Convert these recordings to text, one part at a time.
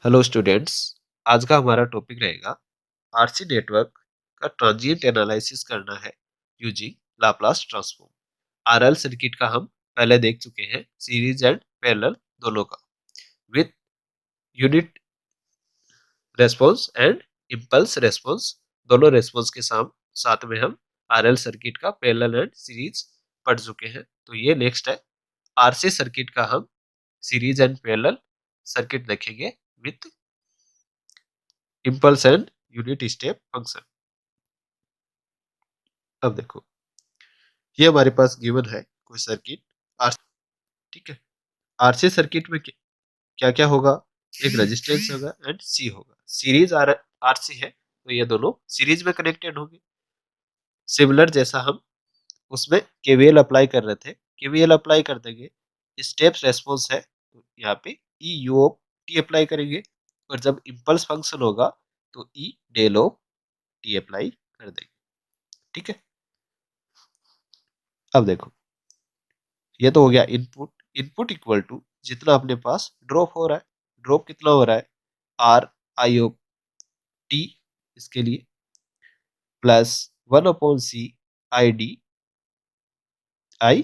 Hello students. आज का हमारा टॉपिक रहेगा आरसी नेटवर्क का ट्रांजिएंट एनालिसिस करना है using Laplace transform. RL circuit का हम पहले देख चुके हैं, सीरीज एंड पैरेलल दोनों का, with unit response and impulse response. दोनों रेस्पॉन्स के साथ में हम आरएल सर्किट का पैरेलल एंड सीरीज पढ़ चुके हैं। तो ये नेक्स्ट है, आरसी सर्किट का हम सीरीज एंड पैरेलल सर्किट देखेंगे with impulse and unit step function. अब देखो, ये हमारे पास गिवन है कोई सर्किट आर, ठीक है। आरसी सर्किट में क्या क्या होगा, एक रेजिस्टेंस होगा एंड सी होगा। सीरीज आरसी है तो ये दोनों सीरीज में कनेक्टेड होंगे। सिमिलर जैसा हम उसमें केवीएल अप्लाई कर रहे थे, केवीएल अप्लाई कर देंगे। स्टेप्स रेस्पॉन्स है तो यहाँ पे e u of t apply करेंगे, और जब इम्पल्स फंक्शन होगा तो e del of t apply कर देंगे, ठीक है। अब देखो, ये तो हो गया इनपुट। इनपुट इक्वल टू जितना अपने पास ड्रॉप हो रहा है, ड्रॉप कितना हो रहा है, आर आई ओ टी, इसके लिए plus 1/c I D I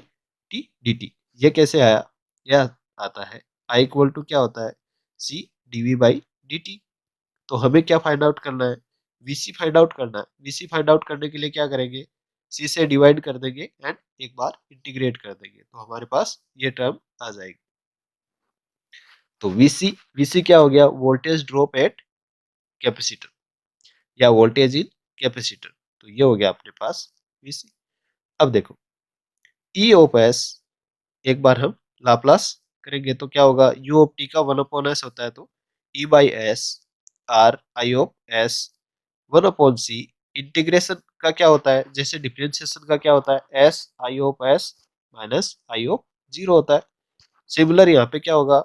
T D T. ये कैसे आया, यह आता है आई इक्वल टू क्या होता है, सी डीवी बाई डी टी। तो हमें क्या फाइंड आउट करना है, वीसी फाइंड आउट करना है। वीसी फाइंड आउट करने के लिए क्या करेंगे, सी से डिवाइड कर देंगे एंड एक बार इंटीग्रेट कर देंगे, तो हमारे पास ये टर्म आ जाएगी। तो वीसी, वीसी क्या हो गया, वोल्टेज ड्रॉप एट कैपेसिटर या वोल्टेज इन कैपेसिटर। तो ये हो गया अपने पास वीसी। अब देखो, ई ऑफ एस, एक बार हम लाप्लास करेंगे तो क्या होगा, यू ऑफ टी का 1/s होता है, तो E by S R I of S 1/c। Integration का क्या होता है, जैसे डिफरेंशिएशन का क्या होता है, S I of S minus I of zero होता है। सिमिलर यहाँ पे क्या होगा,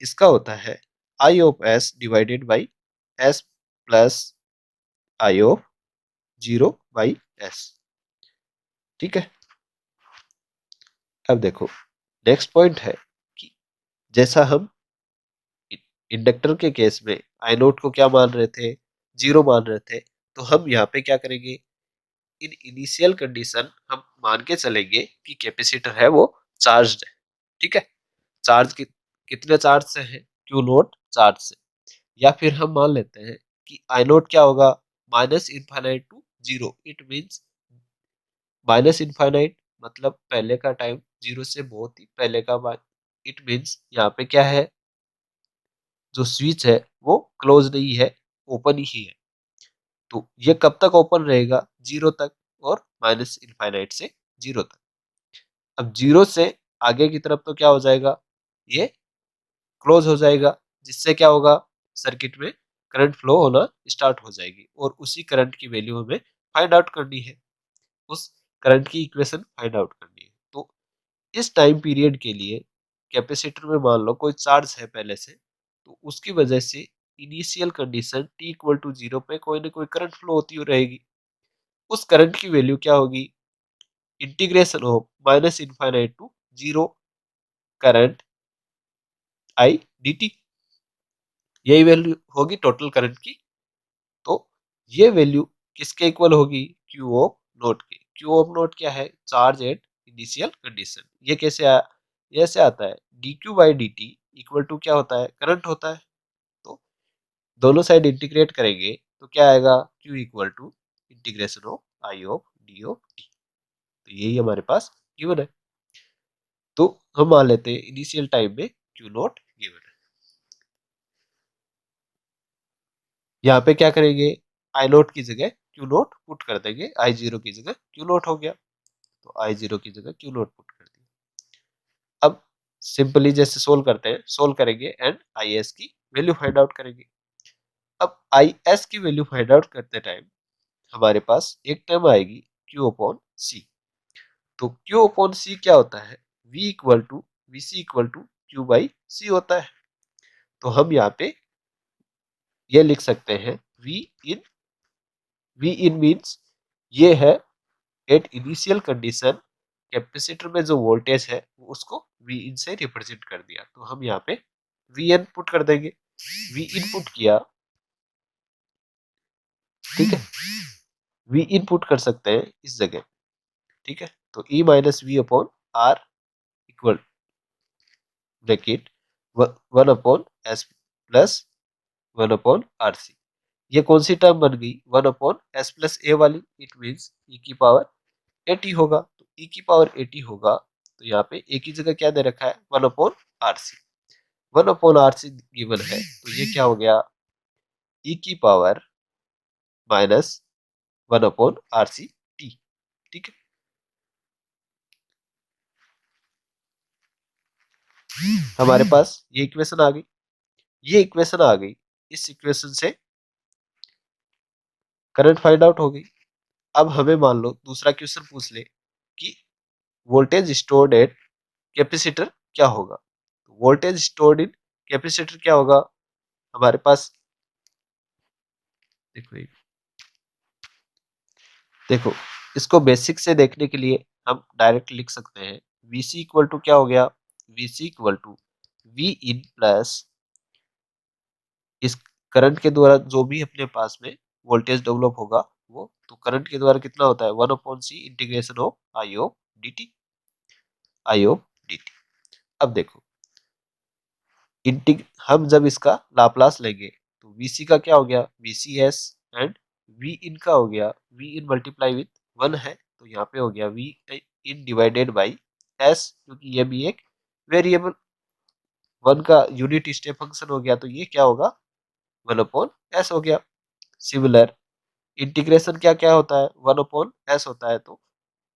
इसका होता है I of S divided by S plus I of zero by S, ठीक है। अब देखो, नेक्स्ट पॉइंट है कि जैसा हम इंडक्टर के केस में आई नोट को क्या मान रहे थे, जीरो मान रहे थे, तो हम यहाँ पे क्या करेंगे, इन इनिशियल कंडीशन हम मान के चलेंगे कि कैपेसिटर है वो चार्ज्ड है, ठीक है। चार्ज कितने चार्ज से है, क्यू नोट चार्ज से। या फिर हम मान लेते हैं कि आई नोट क्या होगा, minus infinite to zero. It means minus infinite मतलब पहले का टाइम, जीरो से बहुत ही पहले का बात। इट मीन्स यहाँ पे क्या है, जो स्विच है वो क्लोज नहीं है, ओपन ही है। तो ये कब तक ओपन रहेगा, जीरो तक, और माइनस इनफाइनाइट से जीरो तक। अब जीरो से आगे की तरफ तो क्या हो जाएगा, ये क्लोज हो जाएगा, जिससे क्या होगा, सर्किट में करंट फ्लो होना स्टार्ट हो जाएगी, और उसी करंट की वैल्यू हमें फाइंड आउट करनी है, उस करंट की इक्वेशन फाइंड आउट करनी है। तो इस टाइम पीरियड के लिए कैपेसिटर में मान लो कोई चार्ज है पहले से, तो उसकी वजह से initial condition t equal to zero पे कोई ना कोई करंट फ्लो होती हुई रहेगी। उस करंट की वैल्यू क्या होगी, integration of minus infinite to zero current i d t, यही वैल्यू होगी टोटल करंट की। तो ये वैल्यू किसके इक्वल होगी, क्यू ऑफ नोट के। क्यू ऑफ नोट क्या है, चार्ज एट इनिशियल कंडीशन। ये कैसे आया, ये ऐसे आता है, d q by d t equal to क्या होता है, करंट होता है। तो दोनों साइड इंटीग्रेट करेंगे तो क्या आएगा, q equal to integration of i of d of t. तो यही हमारे पास गिवन है। तो हम मान लेते हैं इनिशियल टाइम में क्यू नॉट गिवन है। यहाँ पे क्या करेंगे, आई नोट की जगह क्यू नोट पुट कर देंगे, आई जीरो की जगह क्यू नोट हो गया, तो आई जीरो की जगह क्यू नोट पुट कर दिया। अब सिंपली जैसे सोल्व करते हैं, सोल्व करेंगे एंड आई एस की वैल्यू फाइंड आउट करेंगे। अब आई एस की वैल्यू फाइंड आउट करते टाइम हमारे पास एक टर्म आएगी क्यू अपॉन सी। तो क्यू अपॉन सी क्या होता है, V equal to V C equal to Q by C होता है। तो हम यहाँ पे ये लिख सकते हैं, वी इन मीन्स ये है एट इनिशियल कंडीशन, कैपेसिटर में जो वोल्टेज है उसको वी इन से रिप्रेजेंट कर दिया, तो हम यहाँ पे वी एन पुट कर देंगे। वी इनपुट किया, ठीक है, वी इनपुट कर सकते हैं इस जगह, ठीक है। तो E minus V upon R equal bracket 1 upon S plus 1 upon are C. ये कौन सी टर्म बन गई? 1/s+a वाली। इट मीन्स ई की पावर 80 होगा। तो ई की पावर 80 होगा तो यहाँ पे ए की जगह क्या दे रखा है? 1/RC। 1/RC गिवन है तो ये क्या हो गया? ई की पावर माइनस 1/RC t, ठीक है। हमारे पास ये इक्वेशन आ गई। ये इक्वेशन आ गई, इस इक्वेशन से करंट फाइंड आउट हो गई। अब हमें मान लो दूसरा क्वेश्चन पूछ ले कि वोल्टेज स्टोर्ड एट कैपेसिटर क्या होगा। वोल्टेज स्टोर्ड इन कैपेसिटर क्या होगा? हमारे पास देखो देखो इसको बेसिक से देखने के लिए हम डायरेक्ट लिख सकते हैं वीसी इक्वल टू क्या हो गया? Vc equal to v in plus इस करंट के द्वारा जो भी अपने पास में वोल्टेज डेवलप होगा वो, तो करंट के द्वारा कितना होता है? 1/c integration of i of dt, I of dt। अब देखो इंटीग हम जब इसका लाप्लास लेंगे तो वीसी का क्या हो गया? वीसी एस एंड वी इन का हो गया वी इन मल्टीप्लाई विथ 1 है तो यहाँ पे हो गया v in divided by s, क्योंकि ये भी एक वेरिएबल 1 का यूनिट स्टेप फंक्शन हो गया तो ये क्या होगा? 1/s हो गया। सिमिलर इंटीग्रेशन क्या क्या होता है? 1/s होता है तो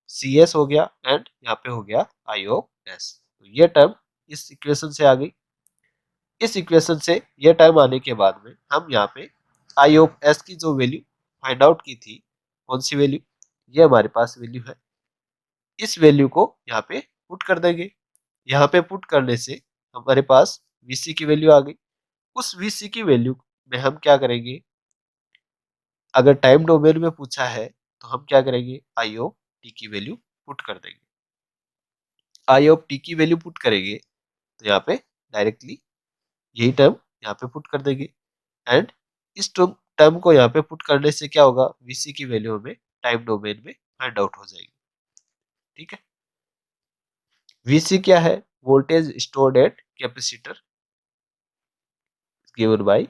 सी एस हो गया एंड यहाँ पे हो गया आई ऑफ एस। तो ये टर्म इस इक्वेशन से आ गई। इस इक्वेशन से ये टर्म आने के बाद में हम यहाँ पे आई ऑफ एस की जो वैल्यू फाइंड आउट की थी, कौन सी वैल्यू? ये हमारे पास वैल्यू है। इस वैल्यू को यहाँ पे पुट कर देंगे। यहाँ पे पुट करने से हमारे पास वीसी की वैल्यू आ गई। उस वीसी की वैल्यू में हम क्या करेंगे? अगर टाइम डोमेन में पूछा है तो हम क्या करेंगे? आई ऑफ टी की वैल्यू पुट कर देंगे। आई ऑफ टी की वैल्यू पुट करेंगे तो यहाँ पे डायरेक्टली यही टर्म यहाँ पे पुट कर देंगे एंड इस टर्म को यहाँ पे पुट करने से क्या होगा? वीसी की वैल्यू हमें टाइम डोमेन में फाइंड आउट हो जाएगी, ठीक है। वीसी क्या है? Voltage stored at capacitor given by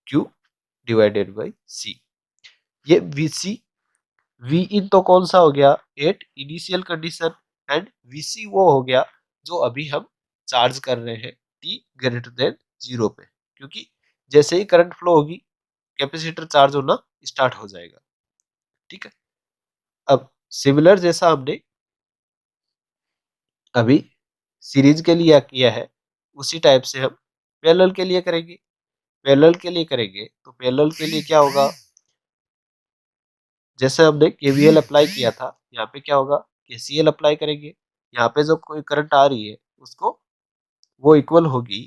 Q divided by C. ये वीसी वी इन तो कौन सा हो गया? At initial condition and VC वो हो गया जो अभी हम चार्ज कर रहे हैं टी ग्रेटर देन 0 पे, क्योंकि जैसे ही करंट फ्लो होगी कैपेसिटर चार्ज होना स्टार्ट हो जाएगा, ठीक है। अब सिमिलर जैसा हमने अभी सीरीज के लिए किया है उसी टाइप से हम पैरेलल के लिए करेंगे। पैरेलल के लिए करेंगे तो पैरेलल के लिए क्या होगा? जैसे हमने केवीएल अप्लाई किया था यहाँ पे क्या होगा? केसीएल अप्लाई करेंगे। यहाँ पे जो कोई करंट आ रही है उसको वो इक्वल होगी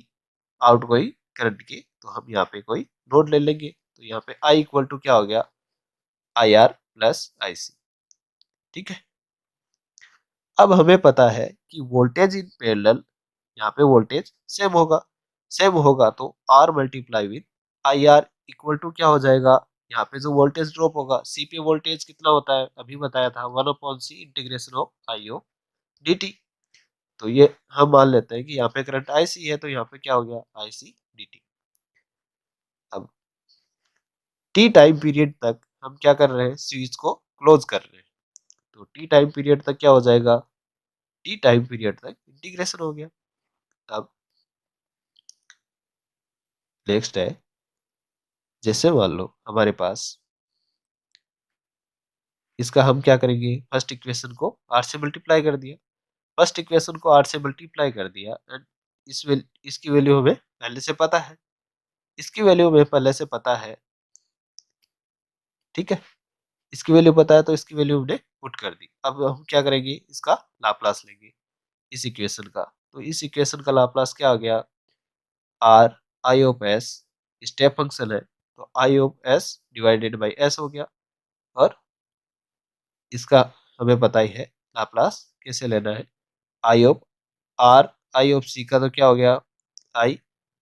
आउट गोइंग करंट के, तो हम यहाँ पे कोई नोड ले लेंगे। तो यहाँ पे आई इक्वल टू क्या हो गया? आई आर प्लस आई सी, ठीक है। अब हमें पता है कि वोल्टेज इन पैरेलल, यहाँ पे वोल्टेज सेम होगा तो r multiply with i r equal to क्या हो जाएगा? यहाँ पे जो वोल्टेज ड्रॉप होगा सी पे वोल्टेज कितना होता है? अभी बताया था 1/c integration of i of D T. तो ये हम मान लेते हैं कि यहाँ पे करंट आई सी है तो यहाँ पे क्या हो गया? आई सी डी टी। अब टी टाइम पीरियड तक हम क्या कर रहे हैं? स्विच को क्लोज कर रहे हैं। तो टी टाइम पीरियड तक क्या हो जाएगा? टी टाइम पीरियड तक इंटीग्रेशन हो गया। अब नेक्स्ट है, जैसे मान लो हमारे पास इसका हम क्या करेंगे? फर्स्ट इक्वेशन को आर से मल्टीप्लाई कर दिया। फर्स्ट इक्वेशन को आर से मल्टीप्लाई कर दिया एंड इसकी वैल्यू हमें पहले से पता है। इसकी वैल्यू हमें पहले से पता है, ठीक है। इसकी वैल्यू पता है तो इसकी वैल्यू हमने पुट कर दी। अब हम क्या करेंगे? इसका लाप्लास लेंगे इस इक्वेशन का। तो इस इक्वेशन का लाप्लास क्या आ गया? R I of S step function है तो I of S divided by S हो गया। और इसका हमें पता ही है लाप्लास कैसे लेना है। आई ऑफ सी का तो क्या हो गया? आई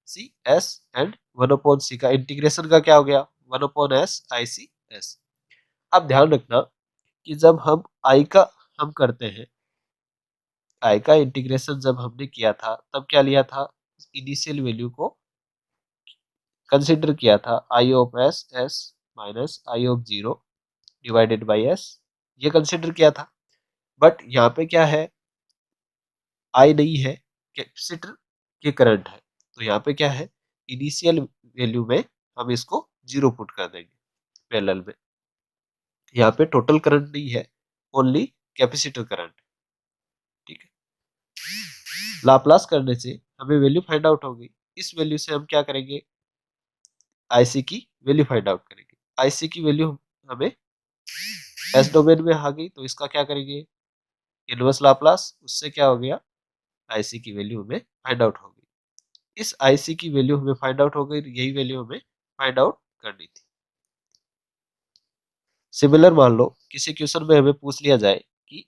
सी एस एंड 1/c का इंटीग्रेशन का क्या हो गया 1/s ICS। अब ध्यान रखना कि जब हम i का हम करते हैं, i का इंटीग्रेशन जब हमने किया था तब क्या लिया था, इनिशियल वैल्यू को कंसिडर किया था i of s minus i of 0 divided by s, ये कंसिडर किया था। बट यहाँ पे क्या है, आई नहीं है, कैपेसिटर के करंट है, तो यहाँ पे क्या है, इनिशियल वैल्यू में हम इसको 0 पुट कर देंगे पैरेलल में। यहाँ पे टोटल करंट नहीं है, ओनली कैपेसिटर करंट। ठीक है, लाप्लास करने से हमें वैल्यू फाइंड आउट होगी। इस वैल्यू से हम क्या करेंगे, आईसी की वैल्यू फाइंड आउट करेंगे। आईसी की वैल्यू हमें एस डोमेन में आ गई, तो इसका क्या करेंगे, इनवर्स लाप्लास, उससे क्या हो गया, आईसी की वैल्यू हमें फाइंड आउट हो गई। इस आईसी की वैल्यू हमें फाइंड आउट हो गई, यही वैल्यू हमें फाइंड आउट करनी थी। सिमिलर मान लो किसी क्वेश्चन में हमें पूछ लिया जाए कि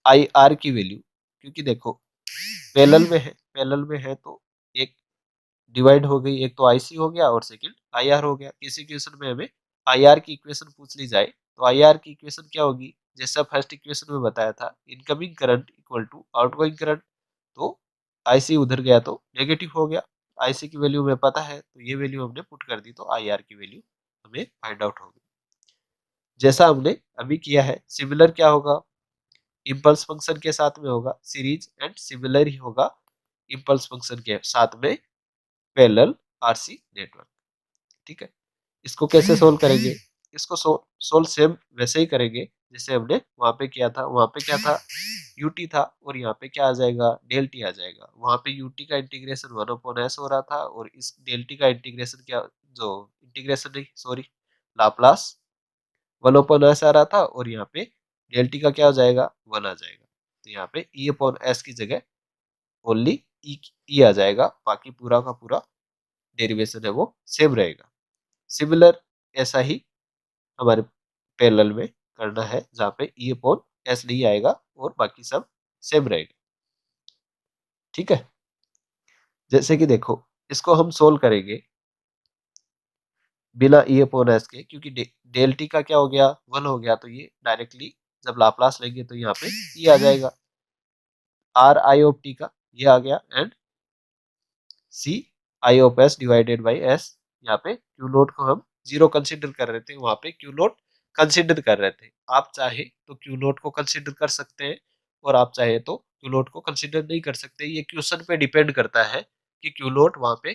आई आर की वैल्यू, क्योंकि देखो पैरेलल में है तो एक डिवाइड हो गई, एक तो आईसी हो गया और सेकंड आईआर हो गया। किसी क्वेश्चन में हमें आईआर की इक्वेशन पूछ ली जाए तो आईआर की इक्वेशन क्या होगी, जैसा फर्स्ट इक्वेशन में बताया था, incoming current equal to outgoing current. तो आईसी उधर गया तो नेगेटिव हो गया, आईसी की वैल्यू हमें पता है तो ये वैल्यू हमने पुट कर दी, तो आईआर की वैल्यू हमें फाइंड आउट होगी। जैसा हमने अभी किया है, सिमिलर क्या होगा, इम्पल्स फंक्शन के साथ में होगा सीरीज, एंड सिमिलर ही होगा इम्पल्स फंक्शन के साथ में पैरेलल आरसी नेटवर्क। ठीक है, इसको कैसे सोल्व करेंगे, इसको सोल्व सेम वैसे ही करेंगे जैसे हमने वहां पे किया था। वहां पे क्या था, यूटी था, और यहाँ पे क्या आ जाएगा, डेल टी आ जाएगा। वहां पे यूटी का इंटीग्रेशन 1/s हो रहा था, और इस डेल टी का इंटीग्रेशन क्या, जो इंटीग्रेशन नहीं सॉरी, लाप्लास 1/s आ रहा था, और यहाँ पे डेल टी का क्या हो जाएगा, 1 आ जाएगा। तो यहाँ पे e/s की जगह ओनली ई आ जाएगा, बाकी पूरा का पूरा डेरिवेशन है वो सेम रहेगा। सिमिलर ऐसा ही हमारे पैरेलल में करना है, जहाँ पे e/s नहीं आएगा और बाकी सब सेम रहेगा। ठीक है, जैसे कि देखो इसको हम सोल्व करेंगे बिना e/s के, क्योंकि डेल टी का क्या हो गया, 1 हो गया, तो ये डायरेक्टली जब लाप्लास लेंगे तो यहाँ पे e आ जाएगा, आर आई ऑफ टी का ये आ गया, and c i of S divided by s. यहाँ पे क्यू नोट को हम 0 कंसिडर कर रहे थे, वहां पे क्यू नोट कंसिडर कर रहे थे। आप चाहे तो क्यू नोट को कंसिडर कर सकते हैं, और आप चाहे तो क्यू नोट को कंसिडर नहीं कर सकते। ये क्वेश्चन पे डिपेंड करता है कि क्यू नोट वहां पे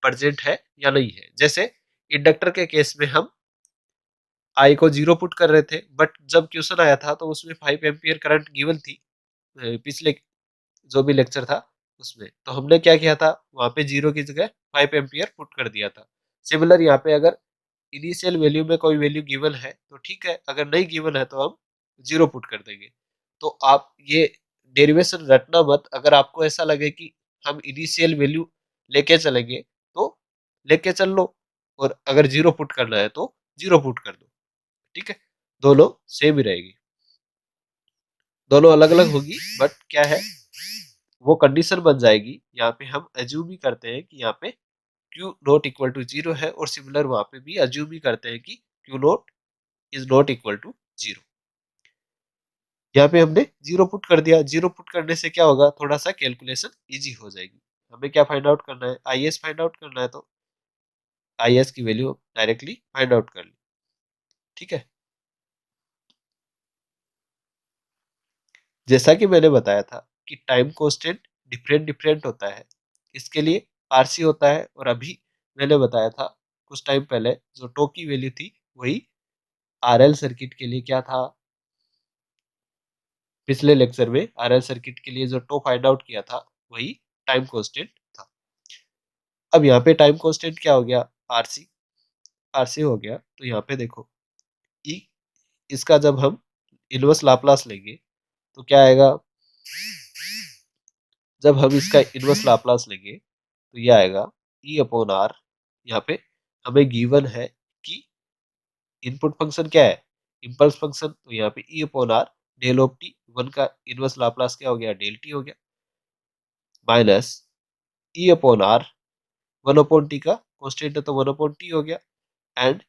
प्रेजेंट है या नहीं है। जैसे इंडक्टर के केस में हम आई को 0 पुट कर रहे थे, बट जब क्वेश्चन आया था तो उसमें 5 एम्पियर करंट गिवन थी, पिछले जो भी लेक्चर था उसमें, तो हमने क्या किया था, वहां पे 0 की जगह 5 एम्पियर पुट कर दिया था। सिमिलर यहाँ पे अगर इनिशियल वैल्यू में कोई वैल्यू गिवन है तो ठीक है, अगर नहीं गिवन है तो हम 0 पुट कर देंगे। तो आप ये डेरिवेशन रटना मत, अगर आपको ऐसा लगे कि हम इनिशियल वैल्यू लेके चलेंगे तो लेके चल लो, और अगर 0 पुट करना है तो 0 पुट कर दो। ठीक है, दोनों सेम ही रहेगी, दोनों अलग अलग होगी, बट क्या है, वो कंडीशन बन जाएगी। यहाँ पे हम एज्यूम ही करते हैं कि यहाँ पे क्यू नॉट इक्वल टू 0 है, और सिमिलर वहां पे भी एज्यूम ही करते हैं कि q naught is not equal to 0। यहाँ पे हमने 0 पुट कर दिया, 0 पुट करने से क्या होगा, थोड़ा सा कैलकुलेशन इजी हो जाएगी। हमें क्या फाइंड आउट करना है, आई एस फाइंड आउट करना है, तो आई एस की वैल्यू डायरेक्टली फाइंड आउट कर ली। ठीक है, जैसा कि मैंने बताया था कि टाइम कांस्टेंट डिफरेंट डिफरेंट होता है, इसके लिए आरसी होता है, और अभी मैंने बताया था कुछ टाइम पहले जो टो की वैल्यू थी वही आरएल सर्किट के लिए क्या था, पिछले लेक्चर में आरएल सर्किट के लिए जो टो फाइंड आउट किया था वही टाइम कांस्टेंट था। अब यहाँ पे टाइम कांस्टेंट क्या हो गया, आरसी, आरसी हो गया। तो यहाँ पे देखो ई, इसका जब हम इनवर्स लाप्लास लेंगे तो क्या आएगा, जब हम इसका इनवर्स लाप्लास लेंगे तो ये आएगा e/r। यहाँ पे हमें गिवन है कि इनपुट फंक्शन क्या है, इम्पल्स फंक्शन, तो यहाँ पे e/r डेल ऑफ टी, 1 का इनवर्स लाप्लास क्या हो गया, डेल टी हो गया, माइनस e/r 1 अपॉन टी का कॉन्स्टेंट है तो 1 अपॉन टी हो गया, and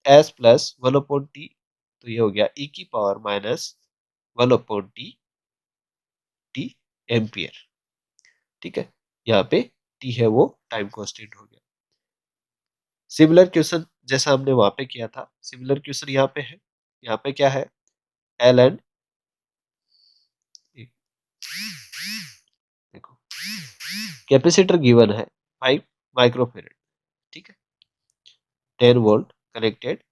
S plus 1 upon T, तो ये हो गया ई की power minus 1 upon T T ampere. ठीक है, यहाँ पे टी है वो टाइम कांस्टेंट हो गया। सिमिलर क्वेश्चन जैसा हमने वहां पे किया था, सिमिलर क्वेश्चन यहाँ पे है। यहाँ पे क्या है, एल एंड, देखो कैपेसिटर गिवन है 5 माइक्रोफेरेड, ठीक है, 10 वोल्ट कनेक्टेड,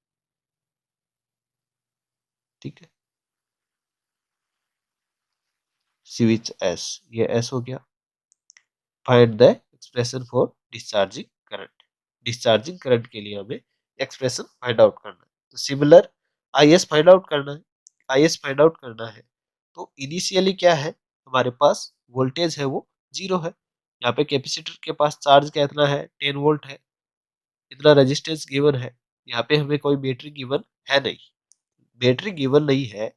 ठीक है, स्विच एस, ये एस हो गया। Find the expression for discharging current, discharging current के लिए हमें एक्सप्रेशन फाइंड आउट करना है। तो similar I S find out करना है, आई एस फाइंड आउट करना है। तो इनिशियली क्या है, हमारे पास वोल्टेज है वो 0 है। यहाँ पे कैपेसिटर के पास चार्ज कितना है, 10 वोल्ट है, इतना रेजिस्टेंस गिवन है। यहाँ पे हमें कोई बैटरी गिवन है नहीं, बैटरी गिवन नहीं है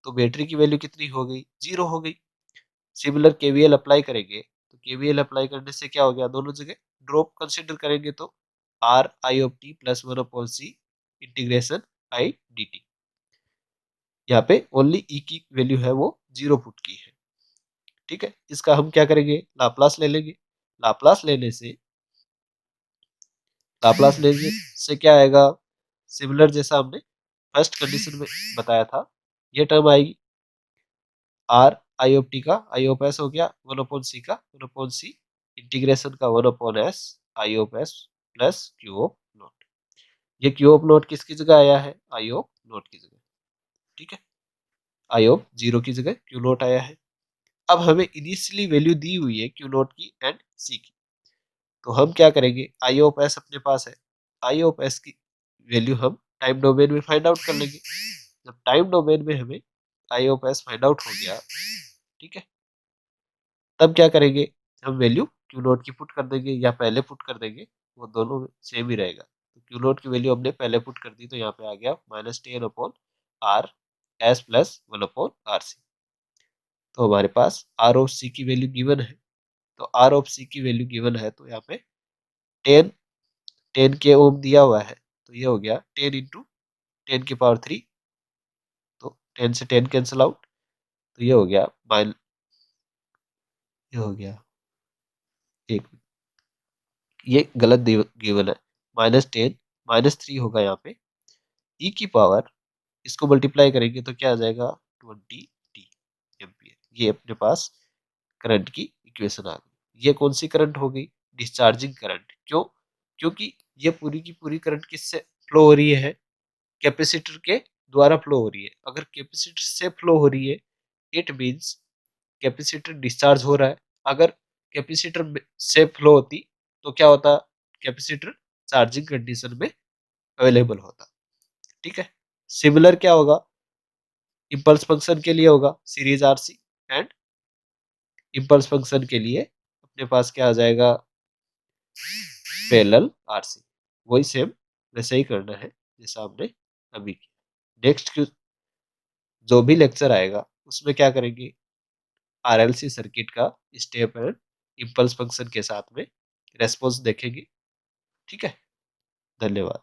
तो बैटरी की वैल्यू कितनी हो गई, 0 हो गई। सिमिलर केवीएल अप्लाई करेंगे, तो केवीएल अप्लाई करने से क्या हो गया, दोनों जगह ड्रॉप कंसिडर करेंगे तो r I of t plus 1 upon c integration i d t. यहाँ पे ओनली ई की वैल्यू है वो 0 पुट की है। ठीक है, इसका हम क्या करेंगे, लाप्लास ले लेंगे। लाप्लास लेने से, लाप्लास लेने से क्या आएगा, सिमिलर जैसा हमने फर्स्ट कंडीशन में बताया था, ये टर्म आएगी आर आई ऑफ टी का आई ऑफ एस हो गया 1 अपॉन सी का 1 अपॉन सी इंटीग्रेशन का 1 upon S I of S plus Q of not. ये क्यू ऑफ नॉट किसकी जगह आया है, आई ऑफ नॉट की जगह। ठीक है, आई ऑफ 0 की जगह क्यू नॉट आया है। अब हमें इनिशियली वैल्यू दी हुई है क्यू नॉट की एंड सी की, तो हम क्या करेंगे, आई ऑफ एस अपने पास है, आई ऑफ एस की वैल्यू हम टाइम डोमेन में फाइंड आउट कर लेंगे। जब टाइम डोमेन में हमें आई ऑफ एस फाइंड आउट हो गया, ठीक है, तब क्या करेंगे, हम वैल्यू क्यू नोट की पुट कर देंगे या पहले पुट कर देंगे, वो दोनों सेम ही रहेगा। तो क्यू नोट की वैल्यू हमने पहले पुट कर दी, तो यहाँ पे आ गया -10 upon r s plus 1 upon are c. तो हमारे पास आर ऑफ सी की वैल्यू गिवन है, तो आर ऑफ सी की वैल्यू गिवन है, तो यहाँ पे 10 10 के ओम दिया हुआ है, तो ये हो गया 10 इंटू 10 की पावर 3, तो 10 से 10 कैंसिल आउट, तो ये हो गया ये हो गया एक, ये गलत गिवन है, -10 -3 होगा यहाँ पे, ई की पावर, इसको मल्टीप्लाई करेंगे तो क्या आ जाएगा 20 टी एम्पियर। ये अपने पास करंट की इक्वेशन आ गई। ये कौन सी करंट हो गई, डिस्चार्जिंग करंट। क्यों, क्योंकि ये पूरी की पूरी करंट किससे फ्लो हो रही है, कैपेसिटर के द्वारा फ्लो हो रही है। अगर कैपेसिटर से फ्लो हो रही है, इट मीन्स कैपेसिटर डिस्चार्ज हो रहा है। अगर कैपेसिटर से फ्लो होती तो क्या होता, कैपेसिटर चार्जिंग कंडीशन में अवेलेबल होता। ठीक है, सिमिलर क्या होगा, इम्पल्स फंक्शन के लिए होगा series RC, and impulse function के लिए अपने पास क्या आ जाएगा, पैरेलल आरसी। वही सेम वैसे ही करना है जैसा हमने अभी किया। नेक्स्ट जो भी लेक्चर आएगा उसमें क्या करेंगे, आरएलसी सर्किट का स्टेप एंड इम्पल्स फंक्शन के साथ में रेस्पॉन्स देखेंगे। ठीक है, धन्यवाद।